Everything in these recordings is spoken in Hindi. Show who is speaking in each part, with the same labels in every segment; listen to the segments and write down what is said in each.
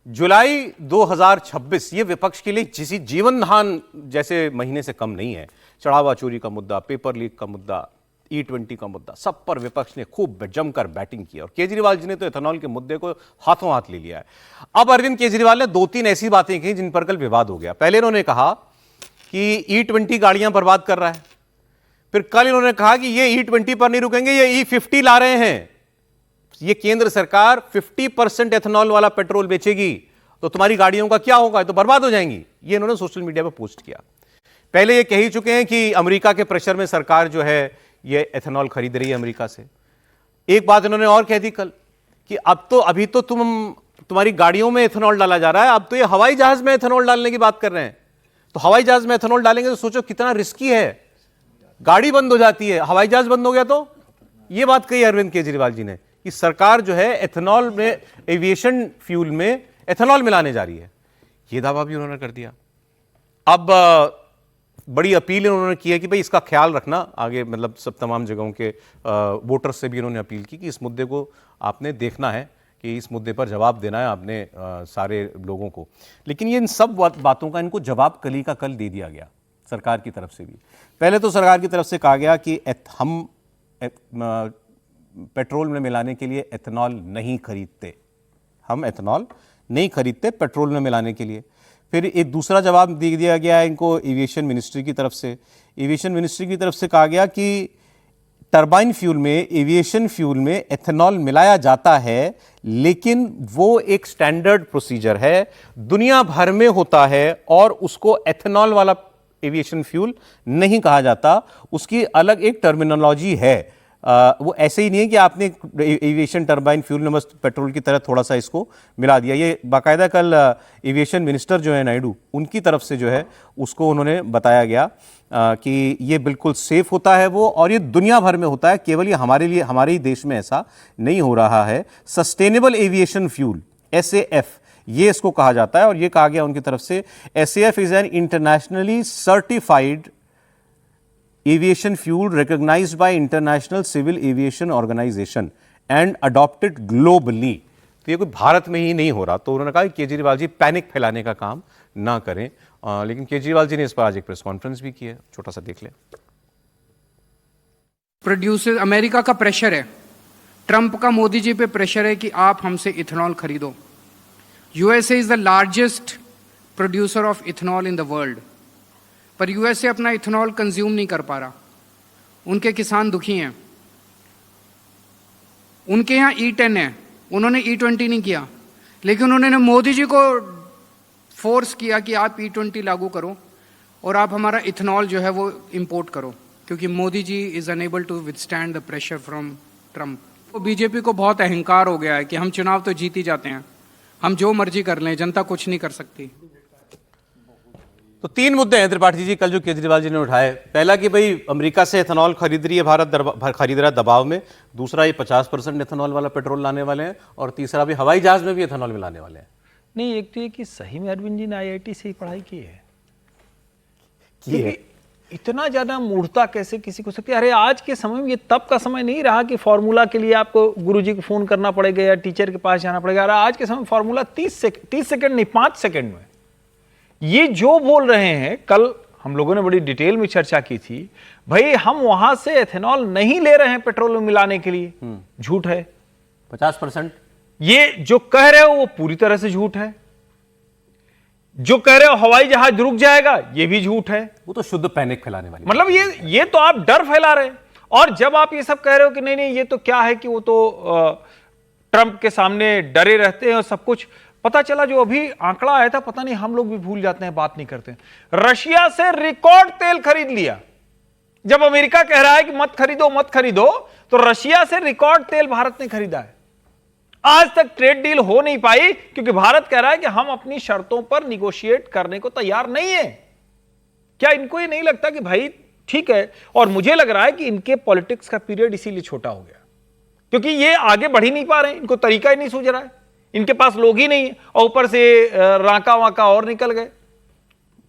Speaker 1: जुलाई 2026 ये विपक्ष के लिए किसी जीवन दान जैसे महीने से कम नहीं है। चढ़ावा चोरी का मुद्दा, पेपर लीक का मुद्दा, E20 का मुद्दा, सब पर विपक्ष ने खूब जमकर बैटिंग की और केजरीवाल जी ने तो एथेनॉल के मुद्दे को हाथों हाथ ले लिया है। अब अरविंद केजरीवाल ने दो तीन ऐसी बातें की जिन पर कल विवाद हो गया। पहले इन्होंने कहा कि E20 गाड़ियां बर्बाद कर रहा है, फिर कल इन्होंने कहा कि ये E20 पर नहीं रुकेंगे, ये E50 ला रहे हैं, ये केंद्र सरकार 50% एथेनॉल वाला पेट्रोल बेचेगी तो तुम्हारी गाड़ियों का क्या होगा, तो बर्बाद हो जाएंगी। ये इन्होंने सोशल मीडिया पर पोस्ट किया। पहले ये कह ही चुके हैं कि अमेरिका के प्रेशर में सरकार जो है ये एथेनॉल खरीद रही है अमेरिका से। एक बात इन्होंने और कह दी कल कि अभी तो तुम्हारी गाड़ियों में एथेनॉल डाला जा रहा है, अब तो ये हवाई जहाज में एथेनॉल डालने की बात कर रहे हैं। तो हवाई जहाज में एथेनॉल डालेंगे तो सोचो कितना रिस्की है, गाड़ी बंद हो जाती है, हवाई जहाज बंद हो गया तो। ये बात कही अरविंद केजरीवाल जी ने कि सरकार जो है एथेनॉल में, एविएशन फ्यूल में एथेनॉल मिलाने जा रही है। यह दावा भी उन्होंने कर दिया। अब बड़ी अपील उन्होंने की है कि भाई इसका ख्याल रखना आगे, मतलब सब तमाम जगहों के वोटर्स से भी उन्होंने अपील की कि इस मुद्दे को आपने देखना है, कि इस मुद्दे पर जवाब देना है आपने सारे लोगों को। लेकिन ये इन सब बातों का इनको जवाब कल ही का कल दे दिया गया सरकार की तरफ से भी। पहले तो सरकार की तरफ से कहा गया कि हम पेट्रोल में मिलाने के लिए एथेनॉल नहीं खरीदते, हम एथेनॉल नहीं खरीदते पेट्रोल में मिलाने के लिए। फिर एक दूसरा जवाब दे दिया गया है इनको एविएशन मिनिस्ट्री की तरफ से। एविएशन मिनिस्ट्री की तरफ से कहा गया कि टरबाइन फ्यूल में, एविएशन फ्यूल में एथेनॉल मिलाया जाता है, लेकिन वो एक स्टैंडर्ड प्रोसीजर है, दुनिया भर में होता है और उसको एथेनॉल वाला एविएशन फ्यूल नहीं कहा जाता, उसकी अलग एक टर्मिनोलॉजी है। वो ऐसे ही नहीं है कि आपने एविएशन टर्बाइन फ्यूल में बस पेट्रोल की तरह थोड़ा सा इसको मिला दिया। ये बाकायदा कल एविएशन मिनिस्टर जो है नायडू, उनकी तरफ से जो है उसको उन्होंने बताया गया कि ये बिल्कुल सेफ होता है वो, और ये दुनिया भर में होता है, केवल ये हमारे लिए, हमारे ही देश में ऐसा नहीं हो रहा है। सस्टेनेबल एविएशन फ्यूल SAF ये इसको कहा जाता है। और ये कहा गया उनकी तरफ से SAF is an internationally certified aviation fuel recognized by International Civil Aviation Organization and adopted globally। तो ये कोई भारत में ही नहीं हो रहा। तो उन्होंने कहा कि केजरीवाल जी पैनिक फैलाने का काम ना करें। लेकिन केजरीवाल जी ने इस पर आज एक प्रेस कॉन्फ्रेंस भी की है, छोटा सा देख लें।
Speaker 2: प्रोड्यूसर, अमेरिका का प्रेशर है, ट्रंप का मोदी जी पे प्रेशर है कि आप हमसे इथेनॉल खरीदो। USA is the largest producer of ethanol in the world, पर USA अपना इथेनॉल कंज्यूम नहीं कर पा रहा। उनके किसान दुखी हैं। उनके यहाँ E10 है, उन्होंने E20 नहीं किया, लेकिन उन्होंने मोदी जी को फोर्स किया कि आप E20 लागू करो और आप हमारा इथेनॉल जो है वो इंपोर्ट करो, क्योंकि Modi ji is unable to withstand the pressure from Trump. तो बीजेपी को बहुत अहंकार हो गया है कि हम चुनाव तो जीत ही जाते हैं, हम जो मर्जी कर लें, जनता कुछ नहीं कर सकती।
Speaker 1: तो तीन मुद्दे हैं त्रिपाठी जी कल जो केजरीवाल जी ने उठाए। पहला कि भाई अमेरिका से एथेनॉल खरीद रही है भारत, खरीद रहा है दबाव में। दूसरा, ये 50% एथेनॉल वाला पेट्रोल लाने वाले हैं। और तीसरा, भी हवाई जहाज में भी एथेनॉल मिलाने वाले हैं।
Speaker 3: नहीं, एक तो ये कि सही में अरविंद जी ने IIT से ही पढ़ाई की है। इतना ज्यादा मूर्खता कैसे किसी को सकती है? अरे आज के समय में, ये तब का समय नहीं रहा कि फॉर्मूला के लिए आपको गुरुजी को फोन करना पड़ेगा या टीचर के पास जाना पड़ेगा। अरे आज के समय फॉर्मूला 30 सेकंड नहीं, 5 सेकंड में। ये जो बोल रहे हैं, कल हम लोगों ने बड़ी डिटेल में चर्चा की थी, भाई हम वहां से एथेनॉल नहीं ले रहे हैं पेट्रोल में मिलाने के लिए, झूठ है।
Speaker 1: 50%
Speaker 3: ये जो कह रहे हो वो पूरी तरह से झूठ है। जो कह रहे हो हवाई जहाज रुक जाएगा, ये भी झूठ है।
Speaker 1: वो तो शुद्ध पैनिक फैलाने वाली,
Speaker 3: मतलब ये तो आप डर फैला रहे हैं। और जब आप ये सब कह रहे हो कि नहीं नहीं ये तो क्या है कि वो तो ट्रंप के सामने डरे रहते हैं और सब कुछ, पता चला जो अभी आंकड़ा आया था, पता नहीं हम लोग भी भूल जाते हैं, बात नहीं करते हैं। रशिया से रिकॉर्ड तेल खरीद लिया। जब अमेरिका कह रहा है कि मत खरीदो मत खरीदो, तो रशिया से रिकॉर्ड तेल भारत ने खरीदा है। आज तक ट्रेड डील हो नहीं पाई क्योंकि भारत कह रहा है कि हम अपनी शर्तों पर निगोशिएट करने को तैयार नहीं है। क्या इनको ये नहीं लगता कि भाई ठीक है? और मुझे लग रहा है कि इनके पॉलिटिक्स का पीरियड इसीलिए छोटा हो गया, क्योंकि ये आगे बढ़ ही नहीं पा रहे हैं, इनको तरीका ही नहीं सूझ रहा है, इनके पास लोग ही नहीं है, और ऊपर से राका वाका और निकल गए।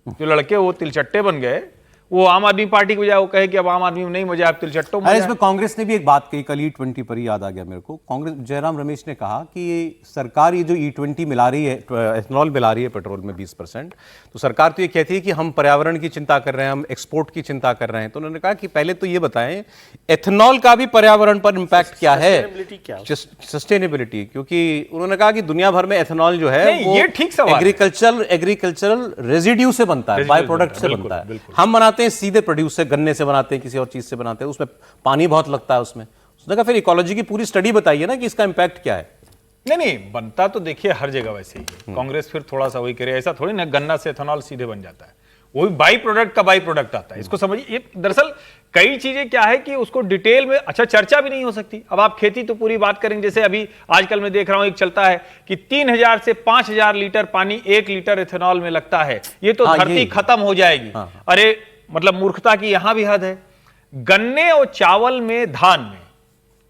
Speaker 3: जो लड़के वो तिलचट्टे बन गए, वो आम आदमी पार्टी की बजाय वो कहे कि अब आम आदमी में नहीं मजा, अब तिलचट्टों में
Speaker 1: अरे
Speaker 3: मजा
Speaker 1: इसमें
Speaker 3: है।
Speaker 1: कांग्रेस ने भी एक बात कही कल E20 पर ही याद आ गया मेरे को। कांग्रेस जयराम रमेश ने कहा कि सरकार ये जो E20 मिला रही है, एथनॉल मिला रही है पेट्रोल में 20%, तो सरकार तो ये कहती है कि हम पर्यावरण की चिंता कर रहे हैं, हम एक्सपोर्ट की चिंता कर रहे हैं। तो उन्होंने कहा कि पहले तो ये बताएं एथनॉल का भी पर्यावरण पर इंपैक्ट क्या है, सस्टेनेबिलिटी, क्योंकि उन्होंने कहा कि दुनिया भर में एथनॉल जो है
Speaker 3: नहीं,
Speaker 1: वो
Speaker 3: ये ठीक सवाल है।
Speaker 1: एग्रीकल्चरल रेजिड्यू से बनता है, बाय प्रोडक्ट से बनता है। हम बनाते हैं सीधे प्रोड्यूस से, गन्ने से बनाते हैं, किसी और चीज से बनाते हैं, उसमें पानी बहुत लगता है उसमें। उसने कहा फिर इकोलॉजी की पूरी स्टडी बताइए ना कि इसका इंपैक्ट क्या है।
Speaker 3: नहीं नहीं, बनता तो देखिए हर जगह वैसे ही है। कांग्रेस फिर थोड़ा सा वही करे, ऐसा थोड़ी ना गन्ना से एथेनॉल सीधे बन जाता है, वो भी बाई प्रोडक्ट का बाई प्रोडक्ट आता है। इसको समझिए, ये दरअसल कई चीजें क्या है कि उसको डिटेल में अच्छा चर्चा भी नहीं हो सकती। अब आप खेती तो पूरी बात करेंगे, जैसे अभी आजकल मैं देख रहा हूं एक चलता है कि 3000 से 5000 लीटर पानी 1 लीटर एथेनॉल में लगता है, ये तो धरती खत्म हो जाएगी। अरे मतलब मूर्खता की यहां भी हद है। गन्ने और चावल में, धान में,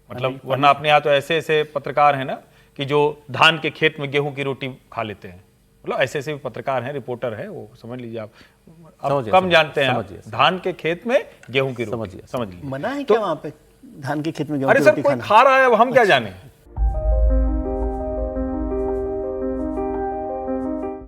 Speaker 3: मतलब वरना अपने यहाँ तो ऐसे ऐसे पत्रकार हैं ना कि जो धान के खेत में गेहूं की रोटी खा लेते हैं, मतलब ऐसे ऐसे भी पत्रकार हैं, रिपोर्टर हैं, वो समझ लीजिए आप कम जानते हैं आप। धान के खेत में गेहूं की रोटी, समझ लीजिए
Speaker 4: मना है क्या वहां पे धान के खेत में गेहूं
Speaker 3: अरे
Speaker 4: की
Speaker 3: सर
Speaker 4: रोटी
Speaker 3: कोई
Speaker 4: खाना?
Speaker 3: खा रहा है, अब हम क्या जाने।